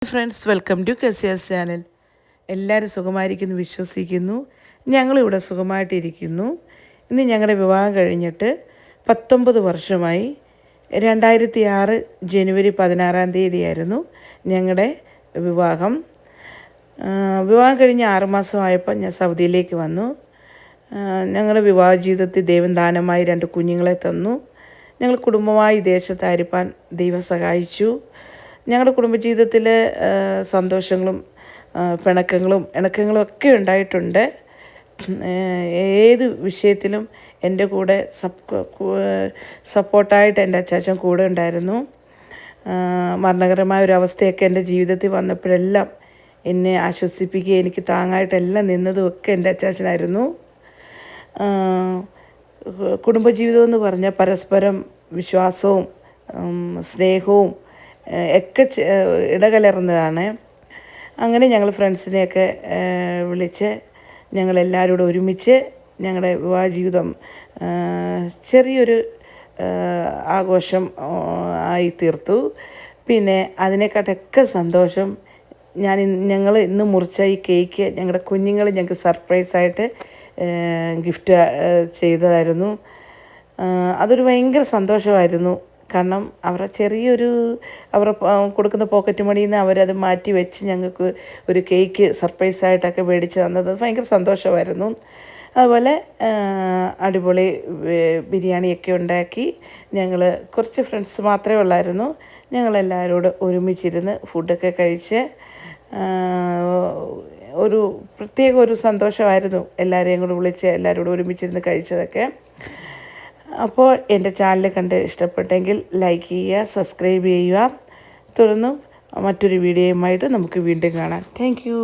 Friends, welcome to കസിയാസ് channel. എല്ലാവരും സുഖമായിരിക്കുന്നു വിശ്വസിക്കുന്നു. ഞങ്ങളിവിടെ സുഖമായിട്ടിരിക്കുന്നു. ഇന്ന് ഞങ്ങളുടെ വിവാഹം കഴിഞ്ഞിട്ട് 19 വർഷമായി. 2006 ജനുവരി 16 തീയതിയായിരുന്നു ഞങ്ങളുടെ വിവാഹം. വിവാഹം കഴിഞ്ഞ് 6 മാസമായപ്പോൾ ഞാൻ സൗദിയിലേക്ക് വന്നു. ഞങ്ങളുടെ വിവാഹ ജീവിതത്തിൽ ദൈവം ദാനമായി 2 കുഞ്ഞുങ്ങളെ തന്നു. ഞങ്ങൾ കുടുംബമായി ദേശത്തായിരിക്കാൻ ദൈവം സഹായിച്ചു. ഞങ്ങളുടെ കുടുംബജീവിതത്തിൽ സന്തോഷങ്ങളും പിണക്കങ്ങളും ഇണക്കങ്ങളും ഒക്കെ ഉണ്ടായിട്ടുണ്ട്. ഏത് വിഷയത്തിലും എൻ്റെ കൂടെ സപ്പോർട്ടായിട്ട് എൻ്റെ അച്ചാച്ചൻ കൂടെ ഉണ്ടായിരുന്നു. മരണകരമായ ഒരു അവസ്ഥയൊക്കെ എൻ്റെ ജീവിതത്തിൽ വന്നപ്പോഴെല്ലാം എന്നെ ആശ്വസിപ്പിക്കുകയും എനിക്ക് താങ്ങായിട്ടെല്ലാം നിന്നതും ഒക്കെ എൻ്റെ അച്ചാച്ചനായിരുന്നു. കുടുംബജീവിതം എന്ന് പറഞ്ഞാൽ പരസ്പരം വിശ്വാസവും സ്നേഹവും ഒക്കെ ഇടകലർന്നതാണ്. അങ്ങനെ ഞങ്ങൾ ഫ്രണ്ട്സിനെയൊക്കെ വിളിച്ച് ഞങ്ങളെല്ലാവരും കൂടെ ഒരുമിച്ച് ഞങ്ങളുടെ വിവാഹ ജീവിതം ചെറിയൊരു ആഘോഷം ആയി തീർത്തു. പിന്നെ അതിനെക്കാട്ടൊക്കെ സന്തോഷം ഞങ്ങൾ ഇന്ന് മുറിച്ച ഈ കേക്ക് ഞങ്ങളുടെ കുഞ്ഞുങ്ങൾ ഞങ്ങൾക്ക് സർപ്രൈസായിട്ട് ഗിഫ്റ്റ് ചെയ്തതായിരുന്നു. അതൊരു ഭയങ്കര സന്തോഷമായിരുന്നു. കാരണം അവരുടെ കൊടുക്കുന്ന പോക്കറ്റ് മണിയിൽ നിന്ന് അവരത് മാറ്റി വെച്ച് ഞങ്ങൾക്ക് ഒരു കേക്ക് സർപ്രൈസായിട്ടൊക്കെ മേടിച്ച് തന്നത് ഭയങ്കര സന്തോഷമായിരുന്നു. അതുപോലെ അടിപൊളി ബിരിയാണിയൊക്കെ ഉണ്ടാക്കി. ഞങ്ങൾ കുറച്ച് ഫ്രണ്ട്സ് മാത്രമേ ഉള്ളായിരുന്നു. ഞങ്ങളെല്ലാവരോടും ഒരുമിച്ചിരുന്ന് ഫുഡൊക്കെ കഴിച്ച് ഒരു പ്രത്യേക ഒരു സന്തോഷമായിരുന്നു. എല്ലാവരെയും കൂടെ വിളിച്ച് എല്ലാവരോടും ഒരുമിച്ചിരുന്ന് കഴിച്ചതൊക്കെ. അപ്പോൾ എൻ്റെ ചാനൽ കണ്ട് ഇഷ്ടപ്പെട്ടെങ്കിൽ ലൈക്ക് ചെയ്യുക, സബ്സ്ക്രൈബ് ചെയ്യുക. തുടർന്ന് മറ്റൊരു വീഡിയോയുമായിട്ട് നമുക്ക് വീണ്ടും കാണാം. Thank you.